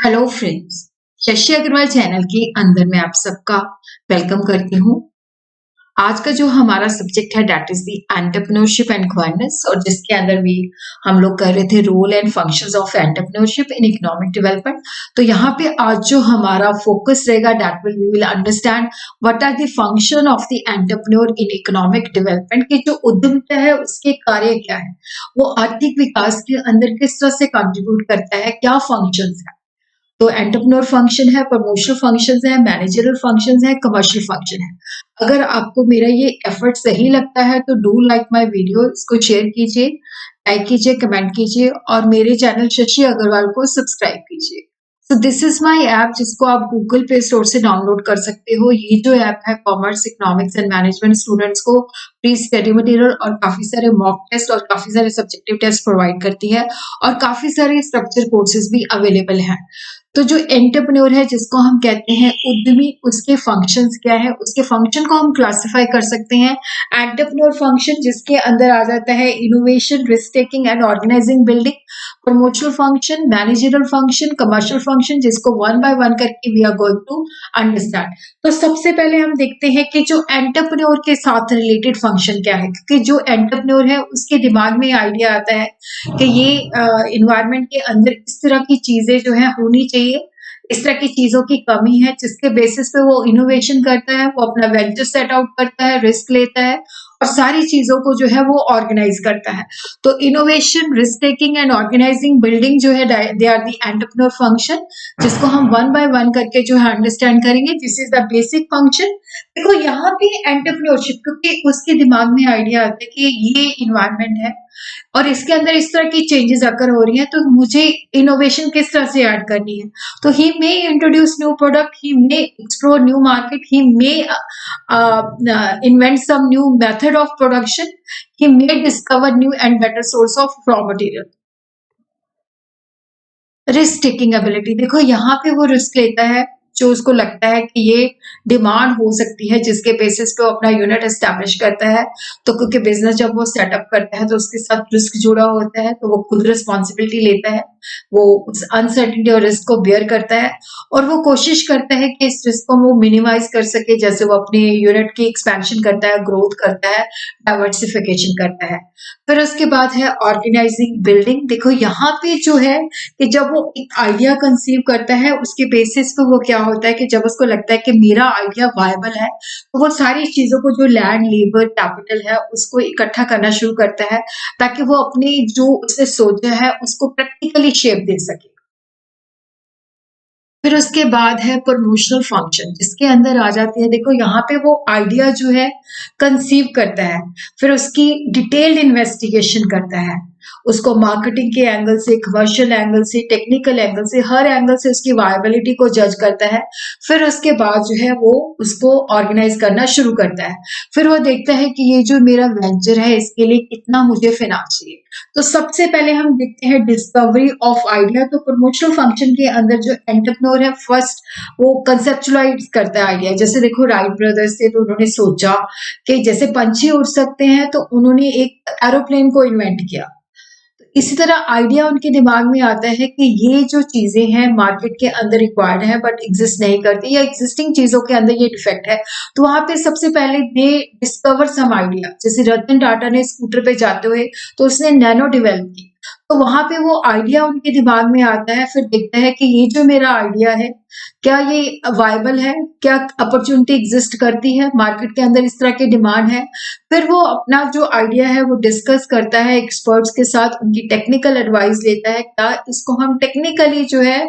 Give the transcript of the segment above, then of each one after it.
Hello friends. Shashi Agrawal channel के अंदर मैं आप सबका वेलकम करती हूँ। आज का जो हमारा सब्जेक्ट है that is the entrepreneurship and governance, और जिसके अंदर भी हम लोग कर रहे थे role and functions of entrepreneurship in economic development. तो यहाँ पे आज जो हमारा फोकस रहेगा that will we will understand what are the function of the entrepreneur in economic development. की जो उद्यमिता है उसके कार्य क्या है, वो आर्थिक विकास के अंदर किस तरह से कंट्रीब्यूट करता है, क्या फंक्शंस है। तो एंटरप्रेन्योर फंक्शन है, प्रमोशनल फंक्शंस है, मैनेजरल फंक्शंस है, कमर्शियल फंक्शन है। अगर आपको मेरा ये एफर्ट सही लगता है तो डू लाइक माय वीडियो, इसको शेयर कीजिए, लाइक कीजिए, कमेंट कीजिए और मेरे चैनल शशि अग्रवाल को सब्सक्राइब कीजिए। So this is my app जिसको आप गूगल प्ले स्टोर से डाउनलोड कर सकते हो। ये जो ऐप है commerce, economics and management students को प्री स्टडी मटेरियल और काफी सारे मॉक टेस्ट और काफी सारे सब्जेक्टिव टेस्ट प्रोवाइड करती है, और काफी सारे स्ट्रक्चर कोर्सेज भी अवेलेबल हैं। तो जो एंटरप्रेन्योर है जिसको हम कहते हैं उद्यमी, उसके फंक्शंस क्या है, उसके फंक्शन को हम क्लासिफाई कर सकते हैं। एंटरप्रेन्योर फंक्शन जिसके अंदर आ जाता है innovation, risk taking and organising building, promotional function, managerial function, commercial function, जिसको वन बाय वन करके we are going to understand. तो सबसे पहले हम देखते हैं कि जो एंटरप्रेन्योर के साथ रिलेटेड फंक्शन क्या है, क्योंकि जो एंटरप्रेन्योर है उसके दिमाग में आइडिया आता है कि ये इन्वायरमेंट के अंदर इस तरह की चीजें जो है होनी चाहिए, इस तरह की चीजों की कमी है, जिसके बेसिस पे वो इनोवेशन करता है, वो अपना वेंचर सेट आउट करता है, रिस्क लेता है और सारी चीजों को जो है वो ऑर्गेनाइज करता है। तो innovation, risk taking and organising building जो है they are the entrepreneur function, जिसको हम वन बाय वन करके जो है अंडरस्टैंड करेंगे। This is the basic function. देखो यहाँ पे एंटरप्रेन्योरशिप, क्योंकि उसके दिमाग में आइडिया आता है कि ये इन्वायरमेंट है और इसके अंदर इस तरह की चेंजेस अगर हो रही हैं, तो मुझे इनोवेशन किस तरह से ऐड करनी है। तो ही मे introduce new product, he may explore new market, he may invent some new method of production, he may discover new and better source of raw material। Risk taking ability, देखो यहाँ पे वो रिस्क लेता है जो उसको लगता है कि ये डिमांड हो सकती है, जिसके बेसिस पे वो अपना यूनिट एस्टैब्लिश करता है। तो क्योंकि बिजनेस जब वो सेटअप करता है तो उसके साथ रिस्क जुड़ा होता है, तो वो खुद रिस्पॉन्सिबिलिटी लेता है, वो उस अनसर्टिनिटी और रिस्क को बेयर करता है और वो कोशिश करता है कि इस रिस्क को वो मिनिमाइज कर सके। जैसे वो अपने यूनिट की एक्सपेंशन करता है, ग्रोथ करता है, डाइवर्सिफिकेशन करता है। फिर उसके बाद है ऑर्गेनाइजिंग बिल्डिंग। देखो यहाँ पे जो है कि जब वो एक आइडिया कंसीव करता है, उसके बेसिस पे वो क्या होता है कि जब उसको लगता है कि मेरा आइडिया वायबल है, तो वो सारी चीजों को, जो लैंड, लेबर, कैपिटल है, उसको इकट्ठा करना शुरू करता है, ताकि वो अपनी जो उसने सोचा है उसको प्रैक्टिकली शेप दे सके। फिर उसके बाद है प्रमोशनल फंक्शन, जिसके अंदर आ जाती है, देखो यहाँ पे वो आइडिया जो है कंसीव करता है, फिर उसकी डिटेल्ड इन्वेस्टिगेशन करता है, उसको मार्केटिंग के एंगल से, कमर्शियल एंगल से, टेक्निकल एंगल से, हर एंगल से उसकी वायबिलिटी को जज करता है। फिर उसके बाद जो है वो उसको ऑर्गेनाइज करना शुरू करता है। फिर वो देखता है कि ये जो मेरा वेंचर है इसके लिए कितना मुझे फाइनेंस चाहिए। तो सबसे पहले हम देखते हैं डिस्कवरी ऑफ आइडिया। तो प्रमोशनल फंक्शन के अंदर जो एंटरप्रेन्योर है, फर्स्ट वो कंसेप्चुलाइज करता है आइडिया। जैसे देखो राइट ब्रदर्स थे, तो उन्होंने सोचा कि जैसे पंछी उड़ सकते हैं, तो उन्होंने एक एरोप्लेन को इन्वेंट किया। इसी तरह आइडिया उनके दिमाग में आता है कि ये जो चीजें हैं मार्केट के अंदर रिक्वायर्ड है बट एग्जिस्ट नहीं करती, या एग्जिस्टिंग चीजों के अंदर ये डिफेक्ट है। तो वहां पे सबसे पहले दे डिस्कवर सम आइडिया। जैसे रतन टाटा ने स्कूटर पे जाते हुए तो उसने नैनो डेवलप की, तो वहां पे वो आइडिया उनके दिमाग में आता है। फिर देखता है कि ये जो मेरा आइडिया है, क्या ये वायबल है, क्या अपॉर्चुनिटी एग्जिस्ट करती है मार्केट के अंदर, इस तरह की डिमांड है। फिर वो अपना जो आइडिया है वो डिस्कस करता है एक्सपर्ट्स के साथ, उनकी टेक्निकल एडवाइस लेता है, क्या इसको हम टेक्निकली जो है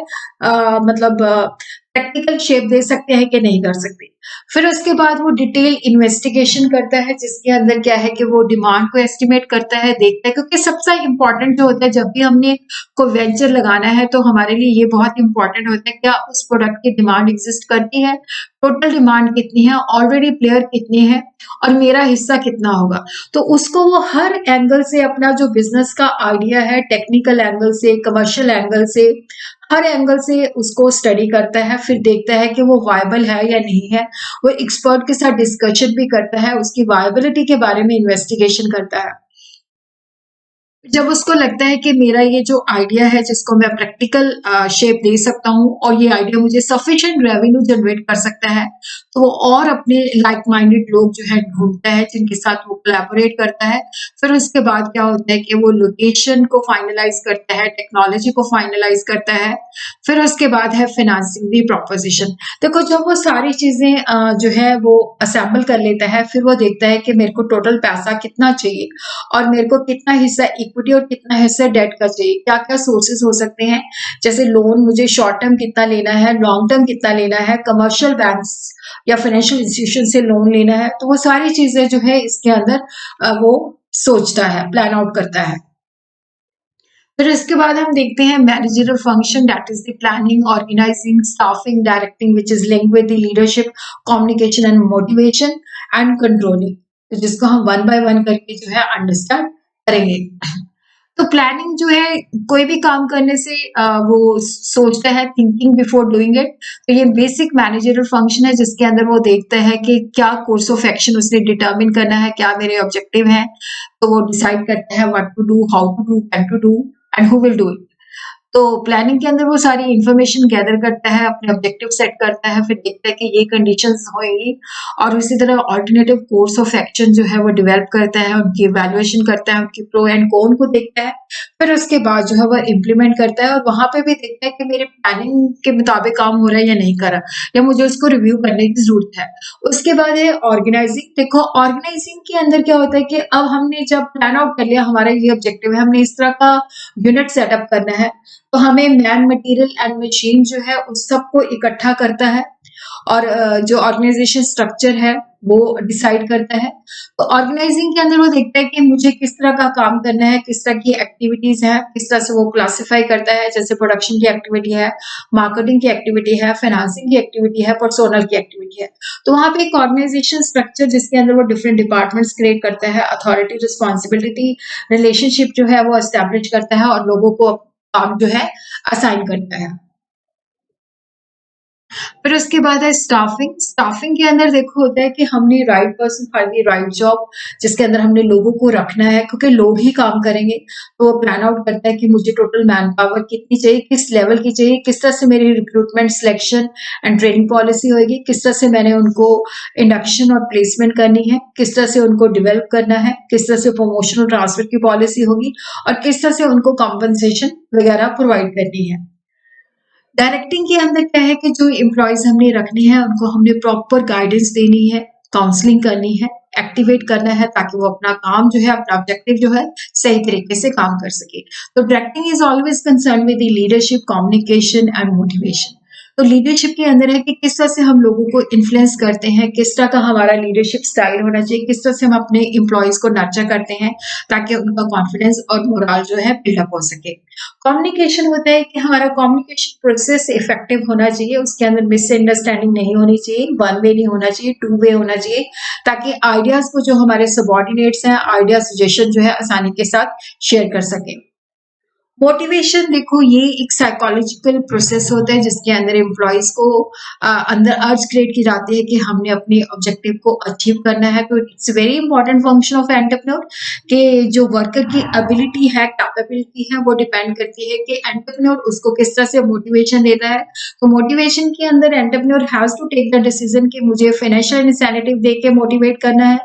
मतलब टेक्निकल शेप दे सकते हैं कि नहीं कर सकते। फिर उसके बाद वो डिटेल इन्वेस्टिगेशन करता है, जिसके अंदर क्या है कि वो डिमांड को एस्टिमेट करता है, देखता है, क्योंकि सबसे इम्पोर्टेंट जो होता है जब भी हमने कोई वेंचर लगाना है तो हमारे लिए ये बहुत इंपॉर्टेंट होता है, क्या उस प्रोडक्ट की डिमांड एग्जिस्ट करती है, टोटल डिमांड कितनी है, ऑलरेडी प्लेयर कितने हैं और मेरा हिस्सा कितना होगा। तो उसको वो हर एंगल से, अपना जो बिजनेस का आइडिया है, टेक्निकल एंगल से, कमर्शियल एंगल से, हर एंगल से उसको स्टडी करता है। फिर देखता है कि वो वायबल है या नहीं है। वो एक्सपर्ट के साथ डिस्कशन भी करता है, उसकी वायबिलिटी के बारे में इन्वेस्टिगेशन करता है। जब उसको लगता है कि मेरा ये जो आइडिया है जिसको मैं प्रैक्टिकल शेप दे सकता हूँ और ये आइडिया मुझे सफिशिएंट रेवेन्यू जनरेट कर सकता है, तो वो और अपने लाइक माइंडेड लोग जो है ढूंढता है जिनके साथ वो कोलैबोरेट करता है। फिर उसके बाद क्या होता है कि वो लोकेशन को फाइनलाइज करता है, टेक्नोलॉजी को फाइनलाइज करता है। फिर उसके बाद है फिनेंसिंग दी प्रोपोजिशन। देखो जब वो सारी चीजें जो है वो असेंबल कर लेता है, फिर वो देखता है कि मेरे को टोटल पैसा कितना चाहिए और मेरे को कितना हिस्सा इक्विटी और कितना हिस्सा डेट का चाहिए, क्या-क्या सोर्सेस हो सकते हैं, जैसे लोन मुझे शॉर्ट टर्म कितना लेना है, लॉन्ग टर्म कितना लेना है, कमर्शियल बैंक्स या फाइनेंशियल इंस्टीट्यूशन से लोन लेना है, तो वो सारी चीजें जो है इसके अंदर वो सोचता है, प्लान आउट करता है। फिर इसके बाद हम देखते हैं managerial function that is the planning, organising, staffing, directing which is linked with the leadership, communication and motivation and controlling. तो जिसको हम वन बाय वन करके जो है अंडरस्टैंड करेंगे। तो प्लानिंग जो है कोई भी काम करने से वो सोचता है, थिंकिंग बिफोर डूइंग इट। तो ये बेसिक मैनेजरियल फंक्शन है जिसके अंदर वो देखता है कि क्या कोर्स ऑफ एक्शन उसने डिटरमिन करना है, क्या मेरे ऑब्जेक्टिव हैं, तो वो डिसाइड करता है what to do, how to do, when to do and who will do it. तो प्लानिंग के अंदर वो सारी इंफॉर्मेशन गैदर करता है, अपने ऑब्जेक्टिव सेट करता है, फिर देखता है कि ये कंडीशंस होंगी और इसी तरह ऑल्टरनेटिव कोर्स ऑफ एक्शन जो है वो डेवलप करता है, उनकी इवैल्यूएशन करता है, उनकी प्रो एंड कॉन को देखता है। फिर उसके बाद जो है वो इम्प्लीमेंट करता है और वहां पे भी देखता है कि मेरे प्लानिंग के मुताबिक काम हो रहा है या नहीं कर रहा, या मुझे उसको रिव्यू करने की जरूरत है। उसके बाद है ऑर्गेनाइजिंग। देखो ऑर्गेनाइजिंग के अंदर क्या होता है कि अब हमने जब प्लान आउट कर लिया हमारा ये ऑब्जेक्टिव है, हमने इस तरह का यूनिट सेटअप करना है, तो हमें मैन मटेरियल एंड मशीन जो है उस सबको इकट्ठा करता है और जो ऑर्गेनाइजेशन स्ट्रक्चर है वो डिसाइड करता है। तो ऑर्गेनाइजिंग के अंदर वो देखता है कि मुझे किस तरह का काम करना है, किस तरह की एक्टिविटीज है, किस तरह से वो क्लासिफाई करता है, जैसे प्रोडक्शन की एक्टिविटी है, मार्केटिंग की एक्टिविटी है, फाइनेंसिंग की एक्टिविटी है, पर्सोनल की एक्टिविटी है। तो वहां पे एक ऑर्गेनाइजेशन स्ट्रक्चर जिसके अंदर वो डिफरेंट डिपार्टमेंट्स क्रिएट करता है, अथॉरिटी, रिस्पॉन्सिबिलिटी, रिलेशनशिप जो है वो एस्टेब्लिश करता है और लोगों को काम जो है असाइन करता है। फिर उसके बाद है स्टाफिंग। स्टाफिंग के अंदर देखो होता है कि हमने right person for the right job, जिसके अंदर हमने लोगों को रखना है क्योंकि लोग ही काम करेंगे। तो वो प्लान आउट करता है कि मुझे टोटल मैन पावर कितनी चाहिए, किस लेवल की चाहिए, किस तरह से मेरी recruitment, selection and training policy होगी, किस तरह से मैंने उनको इंडक्शन और प्लेसमेंट करनी है, किस तरह से उनको डेवलप करना है, किस तरह से प्रमोशन और ट्रांसफर की पॉलिसी होगी और किस तरह से उनको कॉम्पनसेशन वगैरह प्रोवाइड करनी है। डायरेक्टिंग के अंदर क्या है कि जो एम्प्लॉयज हमने रखने हैं उनको हमने प्रॉपर गाइडेंस देनी है, काउंसलिंग करनी है, एक्टिवेट करना है ताकि वो अपना काम जो है, अपना ऑब्जेक्टिव जो है सही तरीके से काम कर सके। तो directing is always concern with the leadership, communication and motivation. तो लीडरशिप के अंदर है कि किस तरह से हम लोगों को इन्फ्लुएंस करते हैं, किस तरह का हमारा लीडरशिप स्टाइल होना चाहिए, किस तरह से हम अपने एम्प्लॉयज को नर्चर करते हैं ताकि उनका कॉन्फिडेंस और मोरल जो है बिल्डअप हो सके। कम्युनिकेशन होता है कि हमारा कम्युनिकेशन प्रोसेस इफेक्टिव होना चाहिए, उसके अंदर मिसअंडरस्टैंडिंग नहीं होनी चाहिए, वन वे नहीं होना चाहिए, टू वे होना चाहिए, ताकि आइडियाज को जो हमारे सबॉर्डिनेट्स हैं, आइडिया सजेशन जो है आसानी के साथ शेयर कर सके। मोटिवेशन देखो ये एक साइकोलॉजिकल प्रोसेस होता है जिसके अंदर एम्प्लॉयज को अंदर अर्ज क्रिएट की जाती है कि हमने अपने ऑब्जेक्टिव को अचीव करना है। तो it's very important function of entrepreneur कि जो वर्कर की एबिलिटी है, कैपेबिलिटी है, वो डिपेंड करती है कि एंटरप्रेन्योर उसको किस तरह से मोटिवेशन देता है। तो मोटिवेशन के अंदर entrepreneur has to take the decision कि मुझे फाइनेंशियल इंसेंटिव दे के मोटिवेट करना है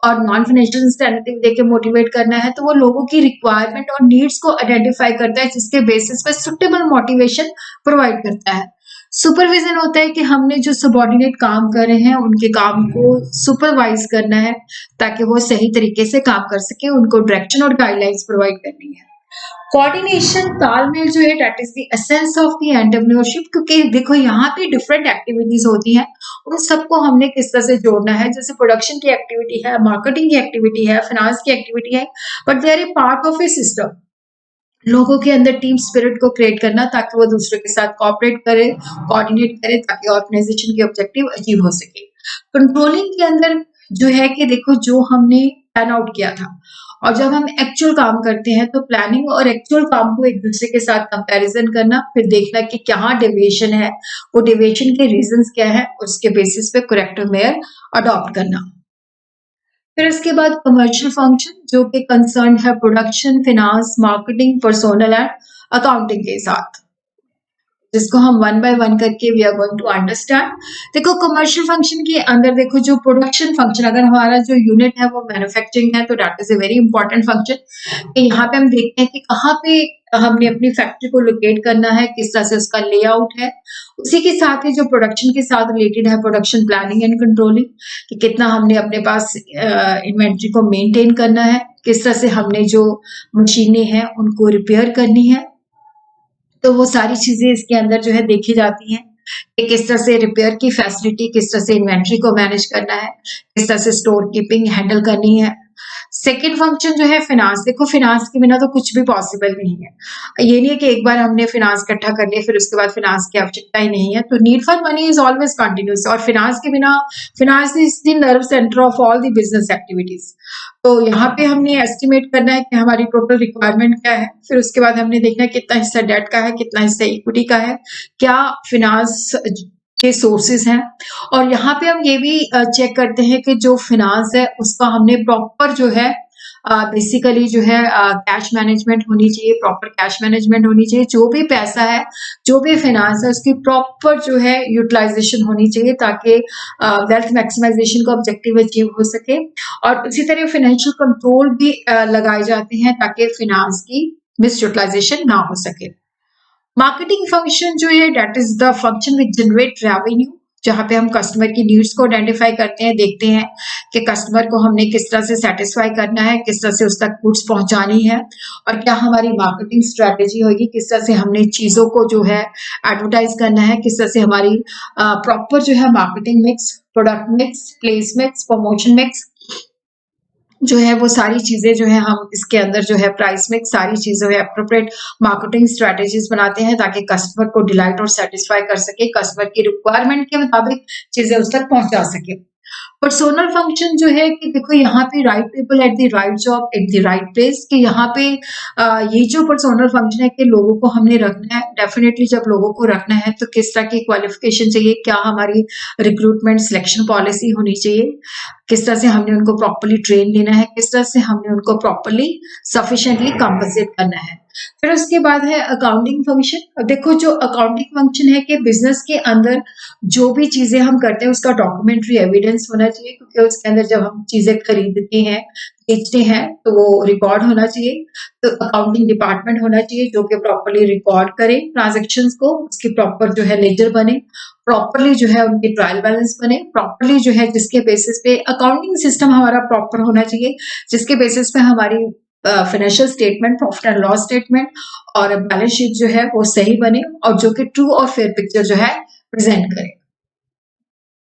और नॉन फाइनेंशियल इंसेंटिव देके मोटिवेट करना है। तो वो लोगों की रिक्वायरमेंट और नीड्स को आइडेंटिफाई करता है जिसके बेसिस पे सुटेबल मोटिवेशन प्रोवाइड करता है। सुपरविजन होता है कि हमने जो सबॉर्डिनेट काम कर रहे हैं उनके काम को सुपरवाइज करना है ताकि वो सही तरीके से काम कर सके, उनको डायरेक्शन और गाइडलाइंस प्रोवाइड करनी है। कोऑर्डिनेशन, तालमेल जो है that is the essence of the entrepreneurship, क्योंकि देखो यहाँ पे डिफरेंट एक्टिविटीज होती हैं, उन सबको हमने किस तरह से जोड़ना है। जैसे प्रोडक्शन की एक्टिविटी है, मार्केटिंग की एक्टिविटी है, फाइनेंस की एक्टिविटी है, but they are a part of a system. लोगों के अंदर टीम स्पिरिट को क्रिएट करना ताकि वो दूसरे के साथ कोऑपरेट करे, कोऑर्डिनेट करे ताकि ऑर्गेनाइजेशन के ऑब्जेक्टिव अचीव हो सके। कंट्रोलिंग के अंदर जो है कि देखो जो हमने प्लान आउट किया था और जब हम एक्चुअल काम करते हैं तो प्लानिंग और एक्चुअल काम को एक दूसरे के साथ कंपैरिजन करना, फिर देखना कि कहाँ डेविएशन है, वो डेविएशन के रीजंस क्या है, उसके बेसिस पे करेक्टिव मेयर अडॉप्ट करना। फिर इसके बाद कमर्शियल फंक्शन जो कि कंसर्न है production, finance, marketing, personal and accounting के साथ, जिसको हम वन बाय वन करके we are going to understand. देखो कमर्शियल फंक्शन के अंदर देखो जो प्रोडक्शन फंक्शन, अगर हमारा जो यूनिट है वो मैन्युफैक्चरिंग है तो that is a very important function. यहाँ पे हम देखते हैं कि कहाँ पे हमने अपनी फैक्ट्री को लोकेट करना है, किस तरह से उसका लेआउट है। उसी के साथ ही जो प्रोडक्शन के साथ रिलेटेड है प्रोडक्शन प्लानिंग एंड कंट्रोलिंग, कि कितना हमने अपने पास इन्वेंट्री को मेंटेन करना है, किस तरह से हमने जो मशीनें हैं उनको रिपेयर करनी है। तो वो सारी चीजें इसके अंदर जो है देखी जाती हैं कि किस तरह से रिपेयर की फैसिलिटी, किस तरह से इन्वेंट्री को मैनेज करना है, किस तरह से स्टोर कीपिंग हैंडल करनी है। सेकेंड फंक्शन जो है फिनांस। देखो फिनांस के बिना तो कुछ भी पॉसिबल नहीं है। ये नहीं है कि एक बार हमने फिनांस इकट्ठा कर लिया फिर उसके बाद फिनांस की आवश्यकता ही नहीं है। तो need for money is always continuous, और फिनांस के बिना, finance is the nerve centre of all the business activities. तो यहाँ पे हमने एस्टिमेट करना है कि हमारी टोटल रिक्वायरमेंट क्या है, फिर उसके बाद हमने देखना है कितना हिस्सा डेट का है, कितना हिस्सा इक्विटी का है, क्या फिनांस के सोर्सेज हैं। और यहाँ पे हम ये भी चेक करते हैं कि जो फिनांस है उसका हमने प्रॉपर जो है बेसिकली जो है कैश मैनेजमेंट होनी चाहिए, प्रॉपर कैश मैनेजमेंट होनी चाहिए। जो भी पैसा है, जो भी फाइनेंस है, उसकी प्रॉपर जो है यूटिलाइजेशन होनी चाहिए ताकि वेल्थ मैक्सिमाइजेशन का ऑब्जेक्टिव अचीव हो सके। और इसी तरह फाइनेंशियल कंट्रोल भी लगाए जाते हैं ताकि फाइनेंस की मिस यूटिलाइजेशन ना हो सके। मार्केटिंग फंक्शन जो है that is the function which generate revenue, जहाँ पे हम कस्टमर की नीड्स को आइडेंटिफाई करते हैं, देखते हैं कि कस्टमर को हमने किस तरह से सेटिस्फाई करना है, किस तरह से उस तक गुड्स पहुंचानी है, और क्या हमारी मार्केटिंग स्ट्रेटेजी होगी, किस तरह से हमने चीजों को जो है एडवर्टाइज करना है, किस तरह से हमारी प्रॉपर जो है marketing mix, product mix, place mix, promotion mix जो है वो सारी चीजें जो है हम इसके अंदर जो है प्राइस में सारी चीजें है अप्रोप्रिएट मार्केटिंग स्ट्रेटेजीज बनाते हैं ताकि कस्टमर को डिलाइट और सेटिस्फाई कर सके, कस्टमर की रिक्वायरमेंट के मुताबिक चीजें उस तक पहुंचा सके। पर्सोनल फंक्शन जो है कि देखो यहाँ पे right people at the right job at the right place, कि यहाँ पे ये जो पर्सोनल फंक्शन है कि लोगों को हमने रखना है। डेफिनेटली जब लोगों को रखना है तो किस तरह की क्वालिफिकेशन चाहिए, क्या हमारी रिक्रूटमेंट सिलेक्शन पॉलिसी होनी चाहिए, किस तरह से हमने उनको प्रॉपरली ट्रेन देना है, किस तरह से हमने उनको प्रॉपरली सफिशिएंटली कंपनसेट करना है। फिर उसके बाद है अकाउंटिंग फंक्शन। अब देखो जो अकाउंटिंग फंक्शन है कि बिजनेस के अंदर जो भी चीजें हम करते हैं उसका डॉक्यूमेंट्री एविडेंस होना चाहिए, क्योंकि उसके अंदर जब हम चीजें खरीदते हैं, बेचते हैं, तो वो रिकॉर्ड होना चाहिए। तो अकाउंटिंग डिपार्टमेंट होना चाहिए जो कि प्रॉपरली रिकॉर्ड करे ट्रांजेक्शन्स को, उसकी प्रॉपर जो है लेजर बने, प्रॉपरली जो है उनकी ट्रायल बैलेंस बने, प्रॉपरली जो है जिसके बेसिस पे अकाउंटिंग सिस्टम हमारा प्रॉपर होना चाहिए, जिसके बेसिस पे हमारी financial statement, profit and loss statement और बैलेंस शीट जो है वो सही बने और जो कि ट्रू और फेयर पिक्चर जो है प्रेजेंट करे।